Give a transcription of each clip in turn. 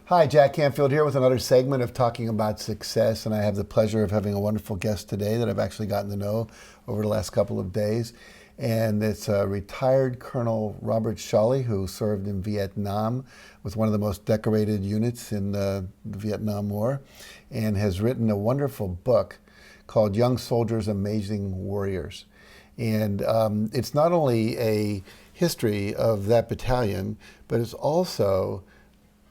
Hi, Jack Canfield here with another segment of Talking About Success, and I have the pleasure of having a wonderful guest today that I've actually gotten to know over the last couple of days. And it's retired Colonel Robert Sholly, who served in Viet Nam with one of the most decorated units in the Vietnam War, and has written a wonderful book called Young Soldiers, Amazing Warriors. And it's not only a history of that battalion, but it's also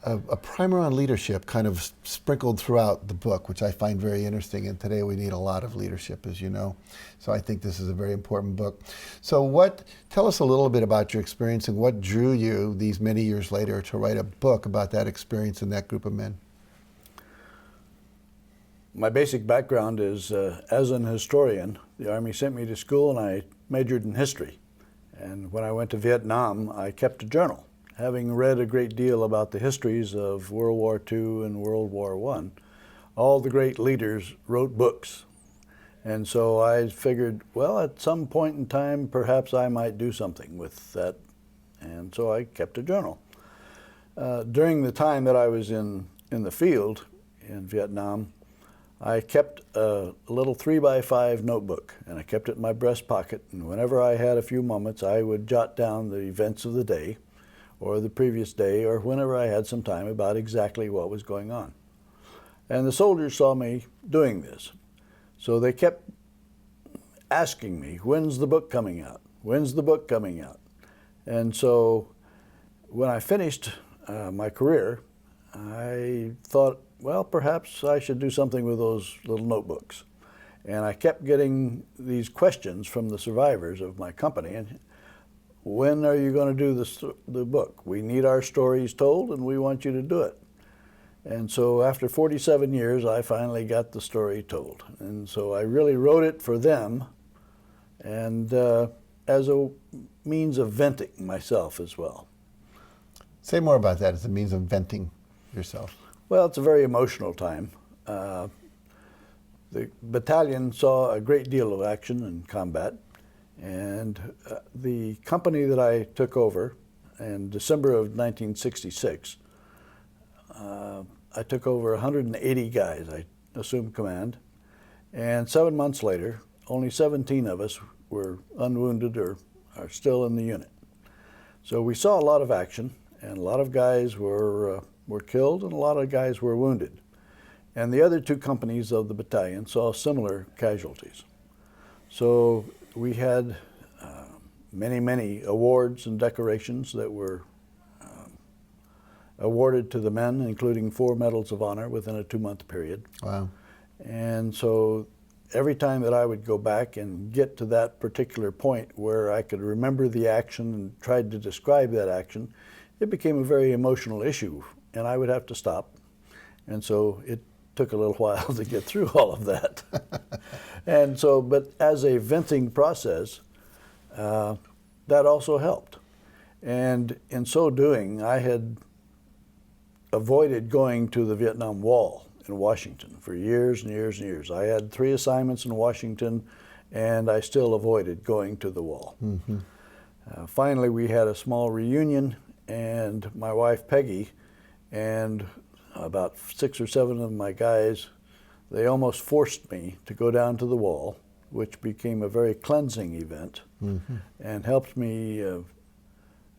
a primer on leadership kind of sprinkled throughout the book, which I find very interesting. And today we need a lot of leadership, as you know. So I think this is a very important book. So tell us a little bit about your experience and what drew you these many years later to write a book about that experience in that group of men. My basic background is as an historian. The Army sent me to school and I majored in history. And when I went to Vietnam, I kept a journal. Having read a great deal about the histories of World War II and World War I, all the great leaders wrote books. And so I figured, well, at some point in time, perhaps I might do something with that. And so I kept a journal. During the time that I was in the field in Vietnam, I kept a little 3x5 notebook, and I kept it in my breast pocket. And whenever I had a few moments, I would jot down the events of the day, or the previous day, or whenever I had some time about exactly what was going on. And the soldiers saw me doing this. So they kept asking me, when's the book coming out? When's the book coming out? And so when I finished my career, I thought, well, perhaps I should do something with those little notebooks. And I kept getting these questions from the survivors of my company. And when are you going to do the book? We need our stories told and we want you to do it. And so after 47 years, I finally got the story told. And so I really wrote it for them and as a means of venting myself as well. Say more about that as a means of venting yourself. Well, it's a very emotional time. The battalion saw a great deal of action and combat. And the company that I took over in December of 1966, I took over 180 guys. I assumed command. And 7 months later, only 17 of us were unwounded or are still in the unit. So we saw a lot of action, and a lot of guys were killed and a lot of guys were wounded. And the other two companies of the battalion saw similar casualties. So we had many awards and decorations that were awarded to the men, including 4 medals of honor within a 2-month period. Wow. And so every time that I would go back and get to that particular point where I could remember the action and tried to describe that action, it became a very emotional issue, and I would have to stop. And so it took a little while to get through all of that. And so, but as a venting process, that also helped. And in so doing, I had avoided going to the Vietnam Wall in Washington for years and years and years. I had 3 assignments in Washington, and I still avoided going to the wall. Mm-hmm. Finally, we had a small reunion, and my wife, Peggy, and about 6 or 7 of my guys, they almost forced me to go down to the wall, which became a very cleansing event. Mm-hmm. And helped me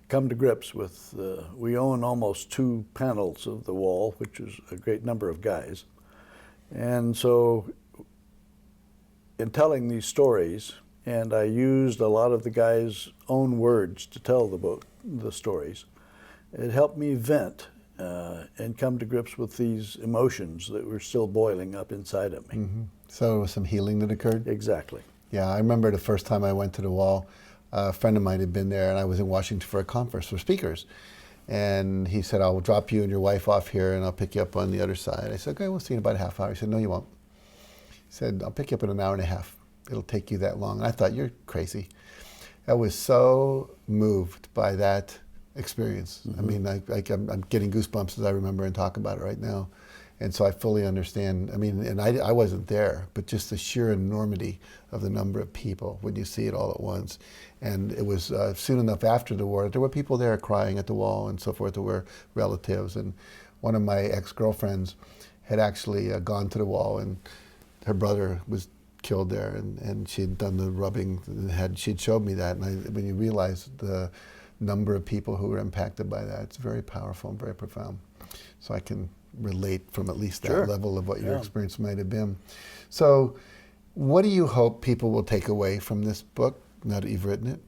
come to grips with, we own almost 2 panels of the wall, which is a great number of guys. And so in telling these stories, and I used a lot of the guys' own words to tell the stories, it helped me vent and come to grips with these emotions that were still boiling up inside of me. Mm-hmm. So it was some healing that occurred? Exactly. Yeah, I remember the first time I went to the wall, a friend of mine had been there, and I was in Washington for a conference for speakers. And he said, I'll drop you and your wife off here and I'll pick you up on the other side. I said, okay, we'll see you in about a half hour. He said, no, you won't. He said, I'll pick you up in an hour and a half. It'll take you that long. And I thought, you're crazy. I was so moved by that experience. Mm-hmm. I mean, I'm getting goosebumps as I remember and talk about it right now. And so I fully understand. I mean, and I wasn't there, but just the sheer enormity of the number of people when you see it all at once. And it was soon enough after the war, there were people there crying at the wall and so forth. There were relatives. And one of my ex-girlfriends had actually gone to the wall, and her brother was killed there, and she'd done the rubbing, and she'd showed me that, and when you realize the number of people who were impacted by that, it's very powerful and very profound. So I can relate from at least that Sure. level of what your experience might have been. So what do you hope people will take away from this book now that you've written it?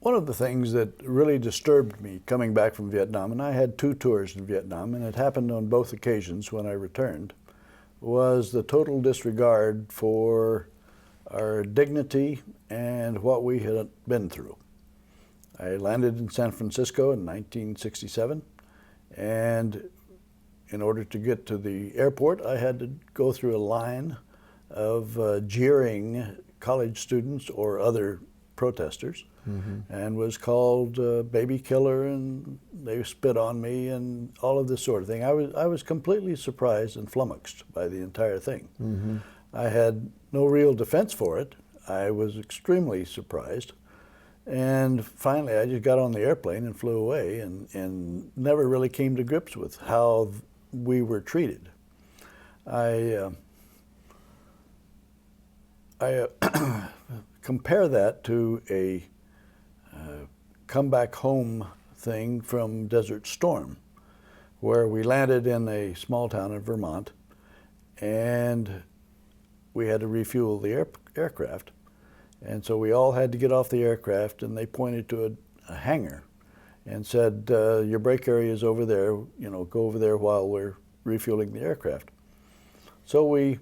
One of the things that really disturbed me coming back from Vietnam, and I had 2 tours in Vietnam, and it happened on both occasions when I returned, was the total disregard for our dignity and what we had been through. I landed in San Francisco in 1967, and in order to get to the airport, I had to go through a line of jeering college students or other protesters, and was called baby killer, and they spit on me and all of this sort of thing. I was completely surprised and flummoxed by the entire thing. I had no real defense for it. I was extremely surprised. And finally, I just got on the airplane and flew away, and never really came to grips with how we were treated. I compare that to a come back home thing from Desert Storm, where we landed in a small town in Vermont, and we had to refuel the aircraft. And so we all had to get off the aircraft, and they pointed to a hangar and said, your break area is over there, you know, go over there while we're refueling the aircraft. So we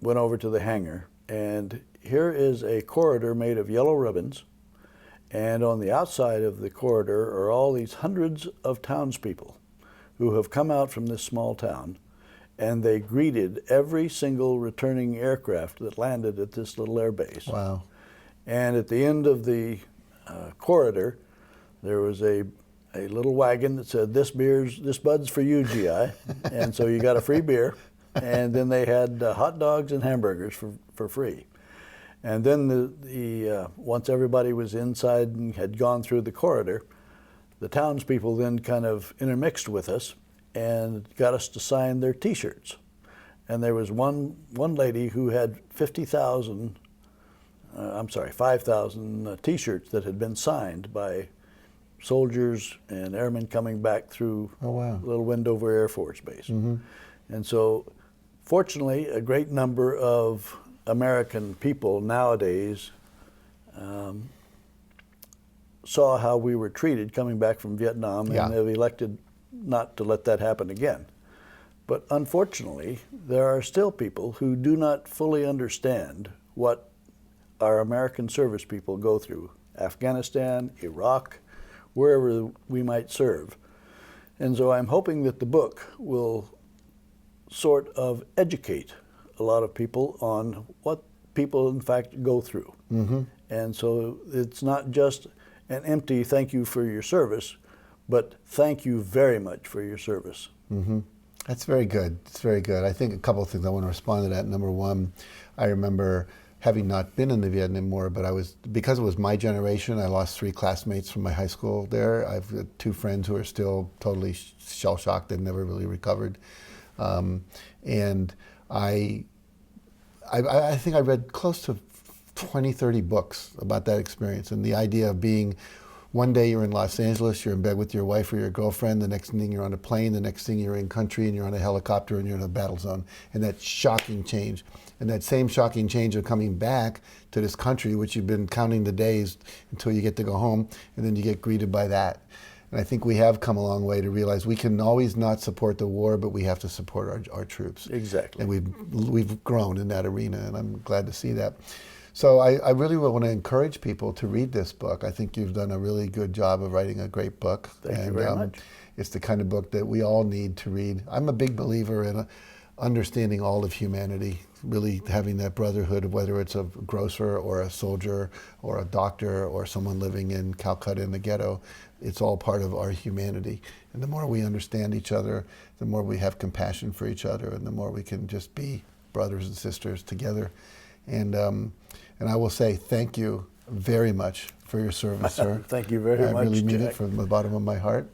went over to the hangar, and here is a corridor made of yellow ribbons, and on the outside of the corridor are all these hundreds of townspeople who have come out from this small town, and they greeted every single returning aircraft that landed at this little air base. Wow. And at the end of the corridor, there was a little wagon that said, this bud's for you, GI. And so you got a free beer. And then they had hot dogs and hamburgers for free. And then once everybody was inside and had gone through the corridor, the townspeople then kind of intermixed with us and got us to sign their T-shirts. And there was one lady who had 5,000 T-shirts that had been signed by soldiers and airmen coming back through Little Wendover Air Force Base. And so, fortunately, a great number of American people nowadays saw how we were treated coming back from Vietnam, and have elected not to let that happen again. But unfortunately, there are still people who do not fully understand what our American service people go through. Afghanistan, Iraq, wherever we might serve. And so I'm hoping that the book will sort of educate a lot of people on what people in fact go through. And so it's not just an empty thank you for your service, but thank you very much for your service. That's very good. It's very good. I think a couple of things I want to respond to that. Number one, I remember having not been in the Vietnam War, but because it was my generation, I lost 3 classmates from my high school there. I've got 2 friends who are still totally shell-shocked and never really recovered. And I think I read close to 20, 30 books about that experience, and the idea of being, one day you're in Los Angeles, you're in bed with your wife or your girlfriend, the next thing you're on a plane, the next thing you're in country and you're on a helicopter and you're in a battle zone, and that shocking change. And that same shocking change of coming back to this country, which you've been counting the days until you get to go home, and then you get greeted by that. And I think we have come a long way to realize we can always not support the war, but we have to support our troops. Exactly. And we've grown in that arena, and I'm glad to see that. So I really want to encourage people to read this book. I think you've done a really good job of writing a great book. Thank you very much. It's the kind of book that we all need to read. I'm a big believer in understanding all of humanity, really having that brotherhood of whether it's a grocer or a soldier or a doctor or someone living in Calcutta in the ghetto. It's all part of our humanity. And the more we understand each other, the more we have compassion for each other, and the more we can just be brothers and sisters together. And I will say thank you very much for your service, sir. Thank you very much, I really mean Jack. it from the bottom of my heart.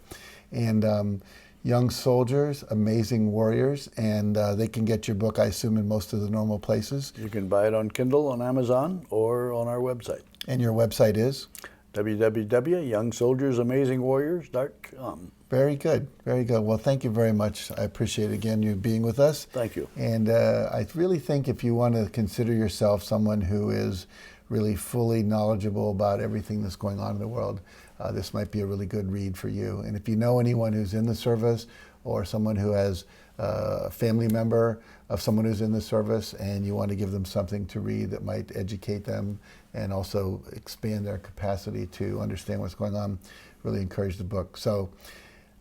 And Young Soldiers, Amazing Warriors, and they can get your book, I assume, in most of the normal places. You can buy it on Kindle, on Amazon, or on our website. And your website is? www.youngsoldiersamazingwarriors.com. Very good, very good. Well, thank you very much. I appreciate, again, you being with us. Thank you. And I really think if you want to consider yourself someone who is really fully knowledgeable about everything that's going on in the world, this might be a really good read for you. And if you know anyone who's in the service, or someone who has a family member of someone who's in the service, and you want to give them something to read that might educate them and also expand their capacity to understand what's going on, really encourage the book. So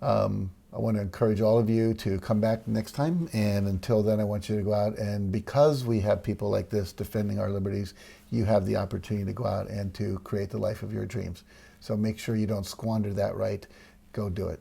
I want to encourage all of you to come back next time, and until then I want you to go out, and because we have people like this defending our liberties, you have the opportunity to go out and to create the life of your dreams. So make sure you don't squander that right. Go do it.